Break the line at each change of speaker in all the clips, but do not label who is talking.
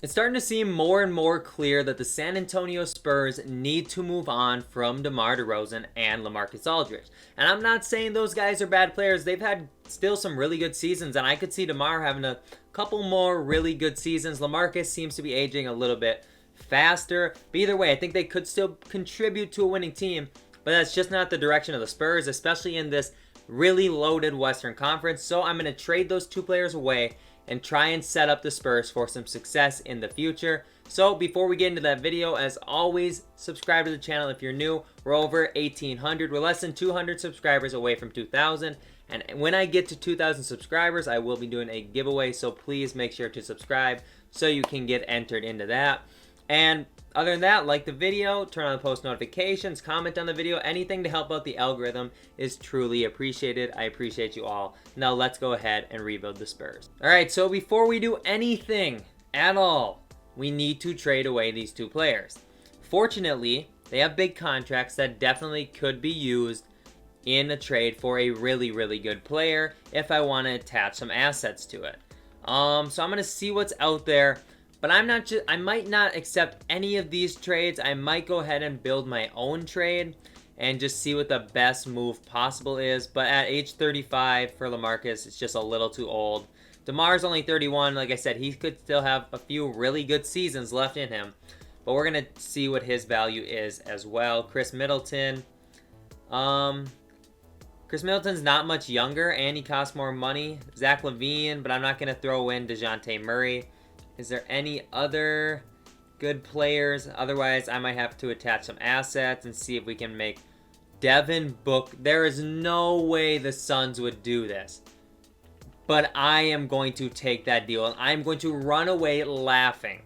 It's starting to seem more and more clear that the San Antonio Spurs need to move on from DeMar DeRozan and LaMarcus Aldridge. And I'm not saying those guys are bad players. They've had still some really good seasons, and I could see DeMar having a couple more really good seasons. LaMarcus seems to be aging a little bit faster. But either way, I think they could still contribute to a winning team, but that's just not the direction of the Spurs, especially in this really loaded Western Conference. So I'm going to trade those two players away and try and set up the Spurs for some success in the future. So before we get into that video, as always, subscribe to the channel if you're new. We're over 1,800. We're less than 200 subscribers away from 2,000. And when I get to 2,000 subscribers, I will be doing a giveaway. So please make sure to subscribe so you can get entered into that. And other than that, like the video, turn on the post notifications, comment on the video. Anything to help out the algorithm is truly appreciated. I appreciate you all. Now let's go ahead and rebuild the Spurs. All right, so before we do anything at all, we need to trade away these two players. Fortunately, they have big contracts that definitely could be used in a trade for a really, really good player if I want to attach some assets to it. So I'm going to see what's out there. But I might not accept any of these trades. I might go ahead and build my own trade and just see what the best move possible is. But at age 35 for LaMarcus, it's just a little too old. DeMar's only 31. Like I said, he could still have a few really good seasons left in him. But we're going to see what his value is as well. Chris Middleton. Chris Middleton's not much younger and he costs more money. Zach LaVine, but I'm not going to throw in DeJounte Murray. Is there any other good players? Otherwise, I might have to attach some assets and see if we can make Devin Booker. There is no way the Suns would do this. But I am going to take that deal, and I'm going to run away laughing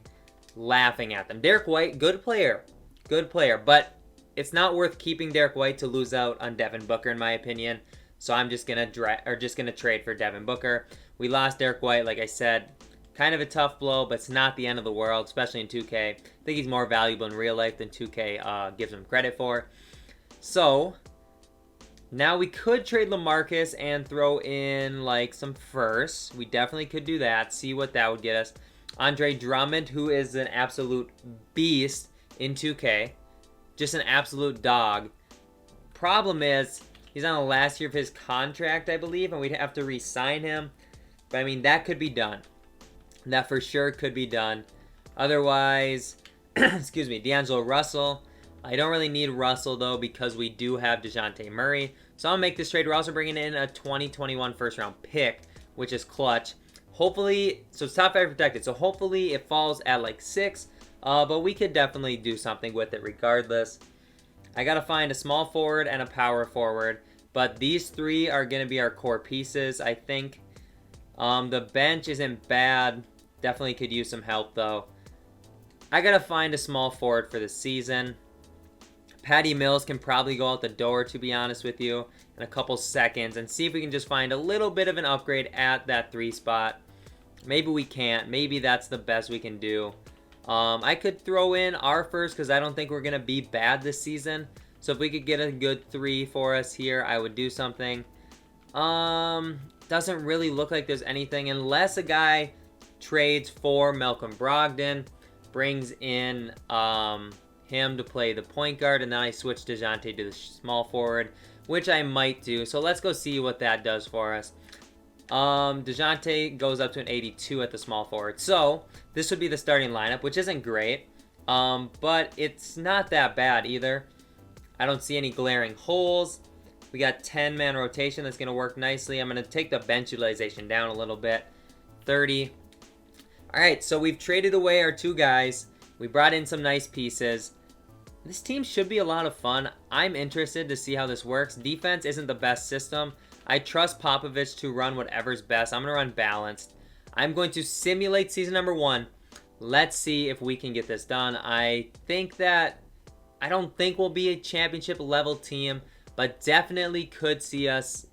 at them. Derek White, good player. But it's not worth keeping Derek White to lose out on Devin Booker, in my opinion. So I'm just gonna trade for Devin Booker. We lost Derek White, like I said. Kind of a tough blow, but it's not the end of the world, especially in 2K. I think he's more valuable in real life than 2K gives him credit for. So, now we could trade LaMarcus and throw in, like, some firsts. We definitely could do that, see what that would get us. Andre Drummond, who is an absolute beast in 2K. Just an absolute dog. Problem is, he's on the last year of his contract, I believe, and we'd have to re-sign him. But, I mean, that could be done. That for sure could be done. Otherwise, excuse me, D'Angelo Russell. I don't really need Russell, though, because we do have DeJounte Murray. So I'll make this trade. We're also bringing in a 2021 first-round pick, which is clutch. Hopefully, so it's top 5 protected. So hopefully it falls at like 6. But we could definitely do something with it regardless. I got to find a small forward and a power forward. But these three are going to be our core pieces, I think. The bench isn't bad. Definitely could use some help, though. I got to find a small forward for the season. Patty Mills can probably go out the door, to be honest with you, in a couple seconds. And see if we can just find a little bit of an upgrade at that 3 spot. Maybe we can't. Maybe that's the best we can do. I could throw in our first because I don't think we're going to be bad this season. So if we could get a good 3 for us here, I would do something. Doesn't really look like there's anything unless a guy trades for Malcolm Brogdon, brings in him to play the point guard, and then I switch DeJounte to the small forward, which I might do. So let's go see what that does for us. DeJounte goes up to an 82 at the small forward. So this would be the starting lineup, which isn't great, but it's not that bad either. I don't see any glaring holes. We got 10-man rotation that's going to work nicely. I'm going to take the bench utilization down a little bit. 30. All right, so we've traded away our 2 guys. We brought in some nice pieces. This team should be a lot of fun. I'm interested to see how this works. Defense isn't the best system. I trust Popovich to run whatever's best. I'm going to run balanced. I'm going to simulate season number 1. Let's see if we can get this done. I don't think we'll be a championship level team, but definitely could see us,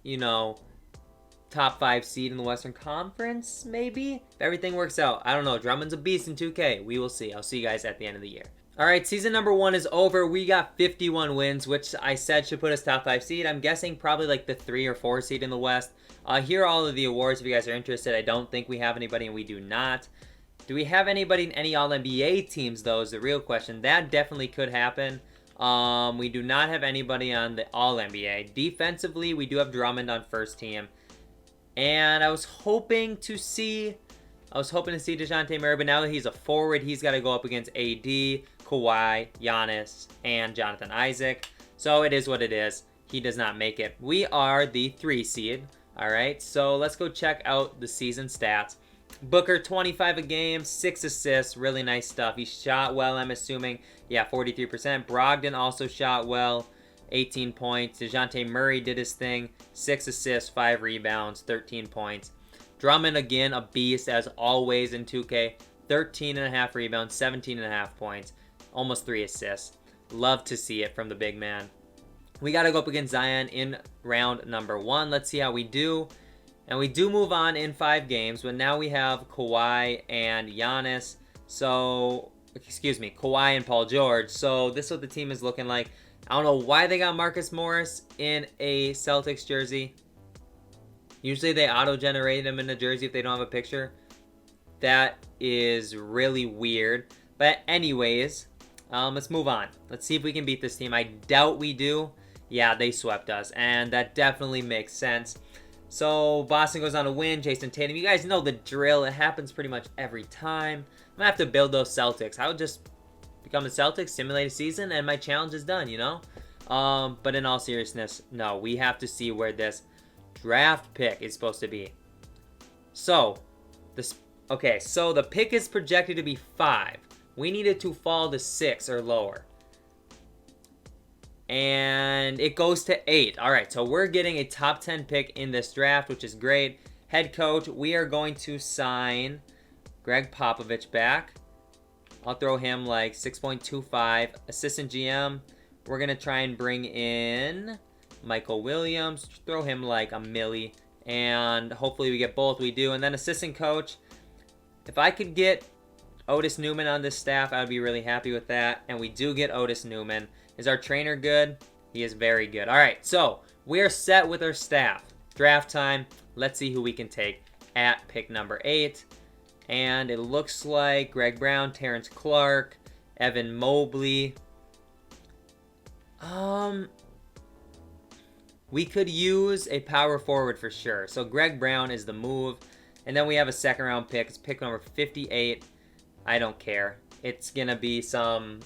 top 5 seed in the Western Conference, maybe? If everything works out. I don't know. Drummond's a beast in 2K. We will see. I'll see you guys at the end of the year. All right, season number 1 is over. We got 51 wins, which I said should put us top 5 seed. I'm guessing probably like the 3 or 4 seed in the West. Here are all of the awards if you guys are interested. I don't think we have anybody, and we do not. Do we have anybody in any All-NBA teams, though, is the real question. That definitely could happen. We do not have anybody on the All-NBA. Defensively, we do have Drummond on first team. And I was hoping to see DeJounte Murray, but now that he's a forward, he's got to go up against AD, Kawhi, Giannis, and Jonathan Isaac. So it is what it is. He does not make it. We are the 3 seed. All right, so let's go check out the season stats. Booker, 25 a game, 6 assists, really nice stuff. He shot well, I'm assuming. Yeah, 43%. Brogdon also shot well, 18 points. DeJounte Murray did his thing, 6 assists, 5 rebounds, 13 points. Drummond, again, a beast as always in 2K. 13.5 rebounds, 17.5 points, almost 3 assists. Love to see it from the big man. We got to go up against Zion in round number 1. Let's see how we do. And we do move on in 5 games, but now we have Kawhi and Giannis. So, Kawhi and Paul George. So this is what the team is looking like. I don't know why they got Marcus Morris in a Celtics jersey. Usually they auto-generate him in a jersey if they don't have a picture. That is really weird. But anyways, let's move on. Let's see if we can beat this team. I doubt we do. Yeah, they swept us, and that definitely makes sense. So Boston goes on to win. Jason Tatum. You guys know the drill. It happens pretty much every time. I'm going to have to build those Celtics. I would just become a Celtics, simulate a season, and my challenge is done, you know? But in all seriousness, no. We have to see where this draft pick is supposed to be. So, so the pick is projected to be 5. We need it to fall to 6 or lower. And it goes to 8. All right, so we're getting a top 10 pick in this draft, which is great. Head coach, we are going to sign Greg Popovich back. I'll throw him like 6.25. Assistant GM, we're going to try and bring in Michael Williams. Throw him like a milli. And hopefully we get both. We do. And then assistant coach, if I could get Otis Newman on this staff, I would be really happy with that. And we do get Otis Newman. Is our trainer good? He is very good. All right, so we're set with our staff. Draft time. Let's see who we can take at pick number 8. And it looks like Greg Brown, Terrence Clark, Evan Mobley. We could use a power forward for sure. So Greg Brown is the move. And then we have a second round pick. It's pick number 58. I don't care. It's going to be some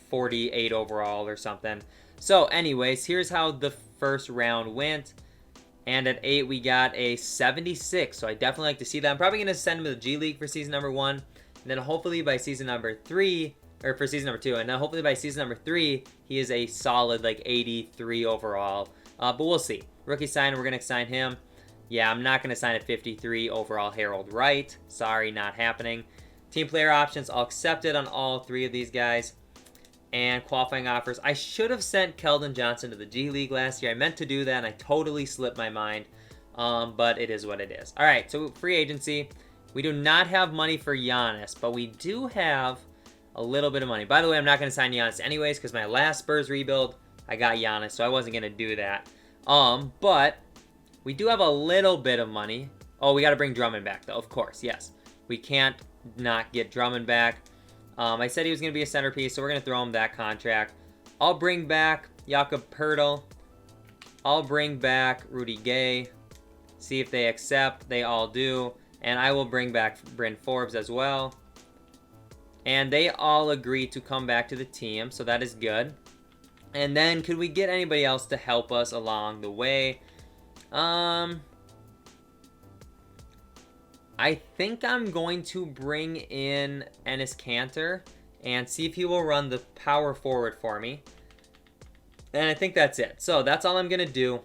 48 overall or something. So anyways, here's how the first round went. And at 8, we got a 76. So I definitely like to see that. I'm probably going to send him to the G League for season number 1. And then hopefully by season number 3, or for season number 2. And then hopefully by season number 3, he is a solid like 83 overall. But we'll see. Rookie sign, we're going to sign him. Yeah, I'm not going to sign a 53 overall Harold Wright. Sorry, not happening. Team player options, I'll accept it on all 3 of these guys. And qualifying offers. I should have sent Keldon Johnson to the G League last year. I meant to do that, and I totally slipped my mind. But it is what it is. All right, so free agency. We do not have money for Giannis, but we do have a little bit of money. By the way, I'm not going to sign Giannis anyways because my last Spurs rebuild, I got Giannis, so I wasn't going to do that. But we do have a little bit of money. Oh, we got to bring Drummond back, though, of course, yes. We can't not get Drummond back. I said he was going to be a centerpiece, so we're going to throw him that contract. I'll bring back Jakob Poeltl. I'll bring back Rudy Gay. See if they accept. They all do. And I will bring back Bryn Forbes as well. And they all agree to come back to the team, so that is good. And then, could we get anybody else to help us along the way? I think I'm going to bring in Enes Kanter and see if he will run the power forward for me. And I think that's it. So that's all I'm going to do.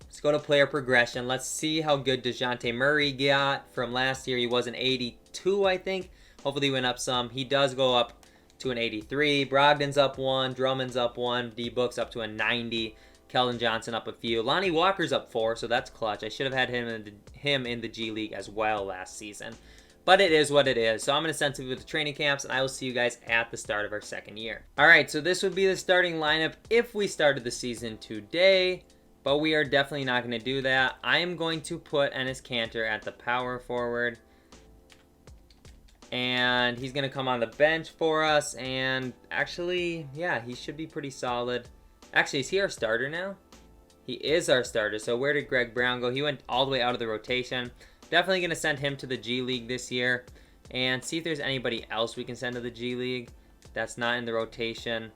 Let's go to player progression. Let's see how good DeJounte Murray got from last year. He was an 82, I think. Hopefully he went up some. He does go up to an 83. Brogdon's up 1. Drummond's up 1. D-Book's up to a 90. Keldon Johnson up a few. Lonnie Walker's up 4, so that's clutch. I should have had him in the G League as well last season. But it is what it is. So I'm going to send him to the training camps, and I will see you guys at the start of our second year. All right, so this would be the starting lineup if we started the season today. But we are definitely not going to do that. I am going to put Enes Kanter at the power forward. And he's going to come on the bench for us. And actually, yeah, he should be pretty solid. Actually, is he our starter now? He is our starter. So where did Greg Brown go? He went all the way out of the rotation. Definitely going to send him to the G League this year. And see if there's anybody else we can send to the G League that's not in the rotation.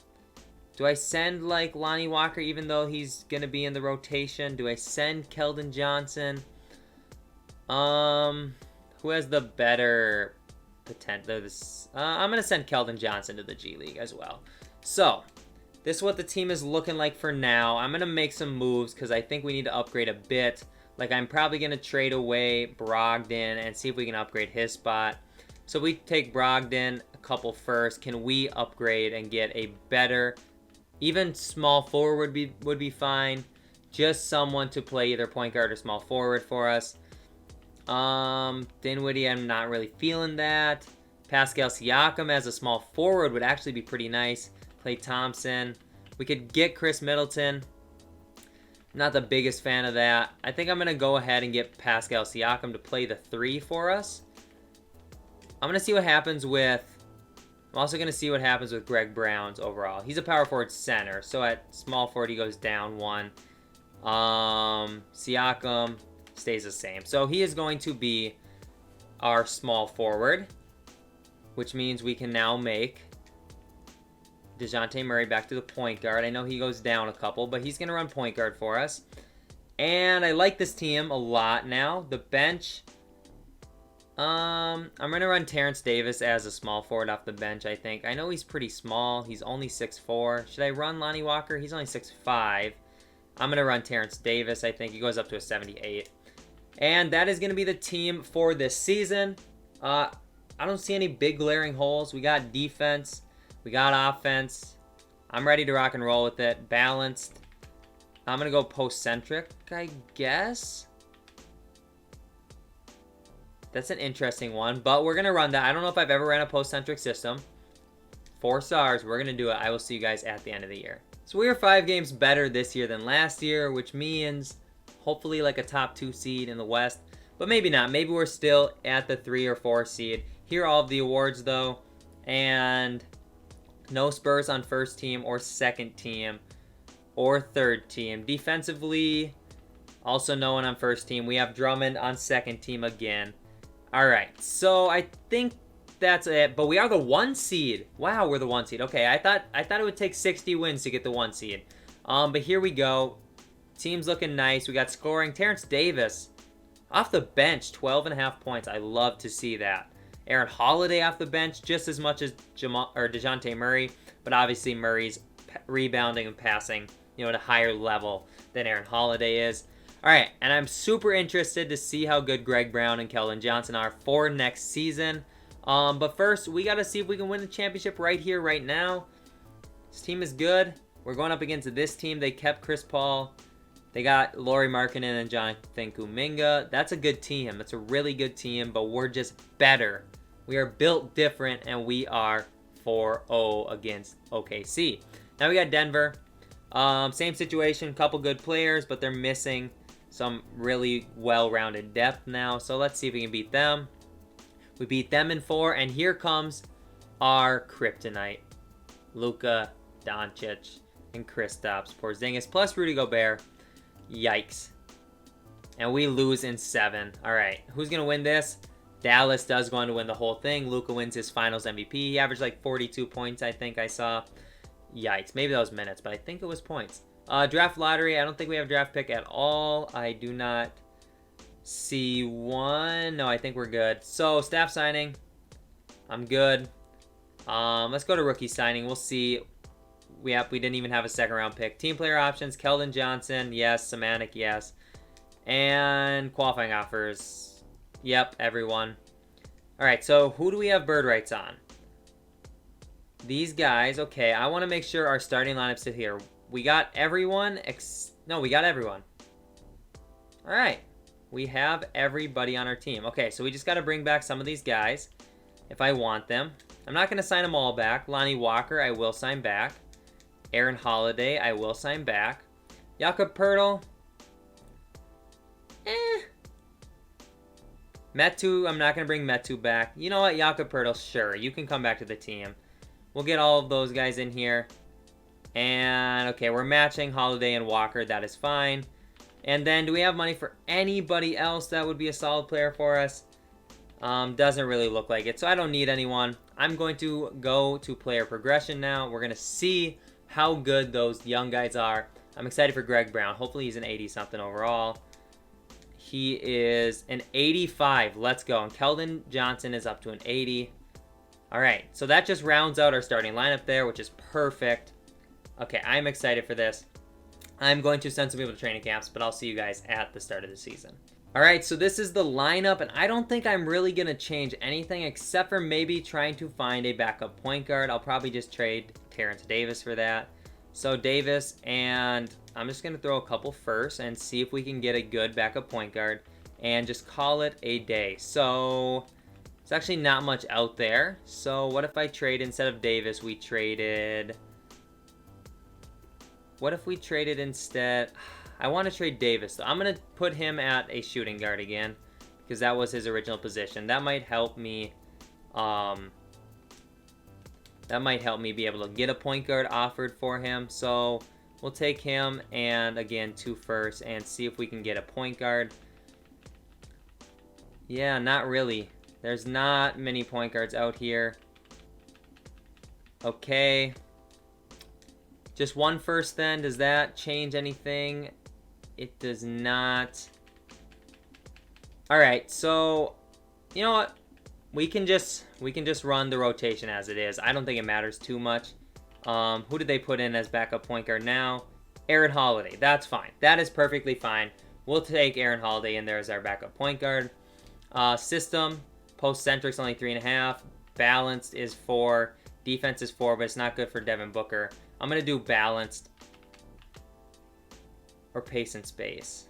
Do I send like Lonnie Walker even though he's going to be in the rotation? Do I send Keldon Johnson? Who has the better potential? I'm going to send Keldon Johnson to the G League as well. So, this is what the team is looking like for now. I'm going to make some moves because I think we need to upgrade a bit. Like, I'm probably going to trade away Brogdon and see if we can upgrade his spot. So, we take Brogdon a couple first. Can we upgrade and get a better, even small forward would be fine. Just someone to play either point guard or small forward for us. Dinwiddie, I'm not really feeling that. Pascal Siakam as a small forward would actually be pretty nice. Klay Thompson. We could get Chris Middleton. Not the biggest fan of that. I think I'm going to go ahead and get Pascal Siakam to play the 3 for us. I'm going to see what happens with... I'm also going to see what happens with Greg Brown's overall. He's a power forward center, so at small forward he goes down 1. Siakam stays the same. So he is going to be our small forward, which means we can now make DeJounte Murray back to the point guard. I know he goes down a couple, but he's going to run point guard for us. And I like this team a lot now. The bench, I'm going to run Terrence Davis as a small forward off the bench, I think. I know he's pretty small. He's only 6'4". Should I run Lonnie Walker? He's only 6'5". I'm going to run Terrence Davis, I think. He goes up to a 78. And that is going to be the team for this season. I don't see any big glaring holes. We got defense. We got offense. I'm ready to rock and roll with it. Balanced. I'm going to go post-centric, I guess. That's an interesting one, but we're going to run that. I don't know if I've ever ran a post-centric system. 4 stars. We're going to do it. I will see you guys at the end of the year. So we are 5 games better this year than last year, which means hopefully like a top 2 seed in the West. But maybe not. Maybe we're still at the 3 or 4 seed. Here are all of the awards, though. And no Spurs on first team or second team or third team. Defensively, also no one on first team. We have Drummond on second team again. All right. So I think that's it. But we are the 1 seed. Wow, we're the 1 seed. Okay, I thought it would take 60 wins to get the 1 seed. But here we go. Team's looking nice. We got scoring. Terrence Davis off the bench, 12.5 points. I love to see that. Aaron Holiday off the bench, just as much as DeJounte Murray, but obviously Murray's rebounding and passing, at a higher level than Aaron Holiday is. All right, and I'm super interested to see how good Greg Brown and Keldon Johnson are for next season. But first, we got to see if we can win the championship right here, right now. This team is good. We're going up against this team. They kept Chris Paul. They got Lauri Markkanen and Jonathan Kuminga. That's a good team. That's a really good team, but we're just better. We are built different, and we are 4-0 against OKC. Now we got Denver. Same situation, couple good players, but they're missing some really well-rounded depth now. So let's see if we can beat them. We beat them in 4, and here comes our kryptonite. Luka, Doncic, and Kristaps Porzingis, plus Rudy Gobert. Yikes. And we lose in 7. All right, who's going to win this? Dallas does go on to win the whole thing. Luka wins his finals MVP. He averaged like 42 points, I think I saw. Yikes. Maybe that was minutes, but I think it was points. Draft lottery. I don't think we have draft pick at all. I do not see one. No, I think we're good. So, staff signing. I'm good. Let's go to rookie signing. We'll see. We didn't even have a second round pick. Team player options. Keldon Johnson. Yes. Semantic. Yes. And qualifying offers. Yep. Everyone. All right. So who do we have bird rights on? These guys. Okay. I want to make sure our starting lineup sit here. We got everyone. No, we got everyone. All right. We have everybody on our team. Okay. So we just got to bring back some of these guys if I want them. I'm not going to sign them all back. Lonnie Walker, I will sign back. Aaron Holiday, I will sign back. Jakob Poeltl. Metu, I'm not going to bring Metu back. You know what? Jakob Poeltl, sure. You can come back to the team. We'll get all of those guys in here. And, okay, we're matching Holiday and Walker. That is fine. And then, do we have money for anybody else that would be a solid player for us? Doesn't really look like it, so I don't need anyone. I'm going to go to player progression now. We're going to see how good those young guys are. I'm excited for Greg Brown. Hopefully he's an 80-something overall. He is an 85. Let's go. And Keldon Johnson is up to an 80. All right, so that just rounds out our starting lineup there, which is perfect. Okay, I'm excited for this. I'm going to send some people to training camps, but I'll see you guys at the start of the season. All right, so this is the lineup, and I don't think I'm really going to change anything except for maybe trying to find a backup point guard. I'll probably just trade Terrence Davis for that. So Davis, and I'm just going to throw a couple first and see if we can get a good backup point guard and just call it a day. So it's actually not much out there. So what if I trade, instead of Davis, we traded... What if we traded instead... I want to trade Davis, though. I'm going to put him at a shooting guard again because that was his original position. That might help me... That might help me be able to get a point guard offered for him. So we'll take him and, again, 2 firsts and see if we can get a point guard. Yeah, not really. There's not many point guards out here. Okay. Just 1 first then. Does that change anything? It does not. All right, so you know what? We can just run the rotation as it is. I don't think it matters too much. Who did they put in as backup point guard now? Aaron Holiday. That's fine. That is perfectly fine. We'll take Aaron Holiday in there as our backup point guard. System, post-centric's only 3.5. Balanced is 4. Defense is 4, but it's not good for Devin Booker. I'm going to do balanced or pace and space.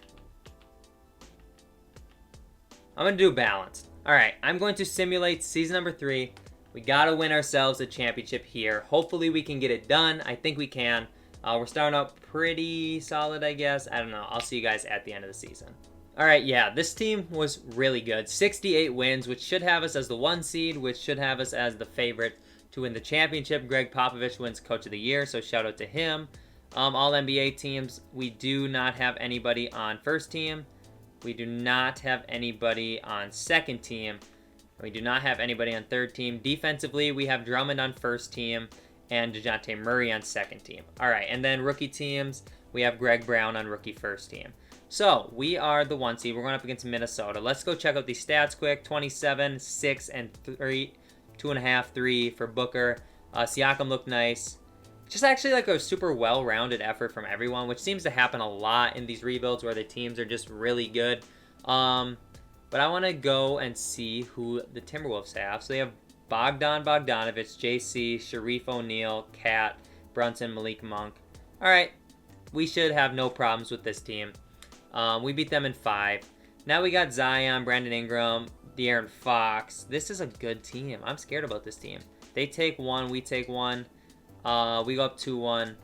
I'm going to do balanced. All right, I'm going to simulate season number 3. We got to win ourselves a championship here. Hopefully we can get it done. I think we can. We're starting out pretty solid, I guess. I don't know. I'll see you guys at the end of the season. All right, yeah, this team was really good. 68 wins, which should have us as the 1 seed, which should have us as the favorite to win the championship. Greg Popovich wins Coach of the Year, so shout out to him. All NBA teams, we do not have anybody on first team. We do not have anybody on second team. We do not have anybody on third team. Defensively, we have Drummond on first team and DeJounte Murray on second team. All right, and then rookie teams, we have Greg Brown on rookie first team. So we are the 1 seed. We're going up against Minnesota. Let's go check out these stats quick. 27, 6, and 3. 2.5, 3 for Booker. Siakam looked nice. Just actually like a super well-rounded effort from everyone, which seems to happen a lot in these rebuilds where the teams are just really good. But I want to go and see who the Timberwolves have. So they have Bogdanovich, JC, Sharif O'Neal, Cat, Brunson, Malik Monk. All right, we should have no problems with this team. We beat them in 5. Now we got Zion, Brandon Ingram, De'Aaron Fox. This is a good team. I'm scared about this team. They take 1, we take 1. We go up 2-1. Can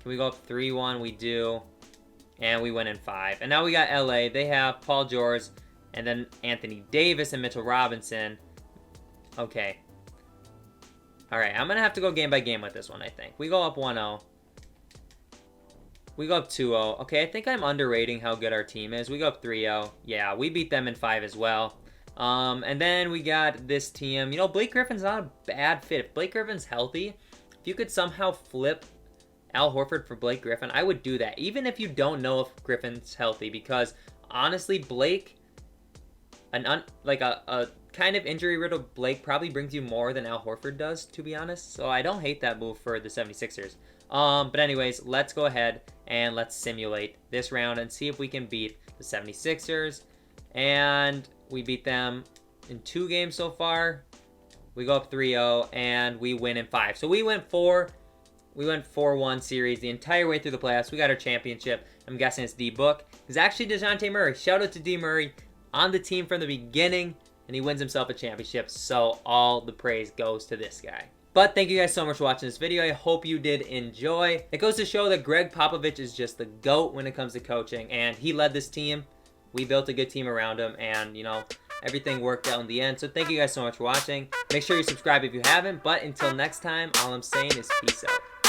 we go up 3-1? We do. And we win in 5. And now we got LA. They have Paul George and then Anthony Davis and Mitchell Robinson. Okay. All right, I'm going to have to go game by game with this one, I think. We go up 1-0. We go up 2-0. Okay, I think I'm underrating how good our team is. We go up 3-0. Yeah, we beat them in 5 as well. And then we got this team. You know, Blake Griffin's not a bad fit. If Blake Griffin's healthy, if you could somehow flip Al Horford for Blake Griffin, I would do that. Even if you don't know if Griffin's healthy. Because, honestly, Blake, a kind of injury-riddled Blake probably brings you more than Al Horford does, to be honest. So I don't hate that move for the 76ers. But anyways, let's go ahead and let's simulate this round and see if we can beat the 76ers. And we beat them in 2 games so far. We go up 3-0 and we win in 5. So we went 4-1 series the entire way through the playoffs. We got our championship. I'm guessing it's D-Book. It's actually DeJounte Murray. Shout out to D. Murray on the team from the beginning, and he wins himself a championship. So all the praise goes to this guy. But thank you guys so much for watching this video. I hope you did enjoy. It goes to show that Greg Popovich is just the GOAT when it comes to coaching, and he led this team. We built a good team around him, and, you know, everything worked out in the end. So thank you guys so much for watching. Make sure you subscribe if you haven't. But until next time, all I'm saying is peace out.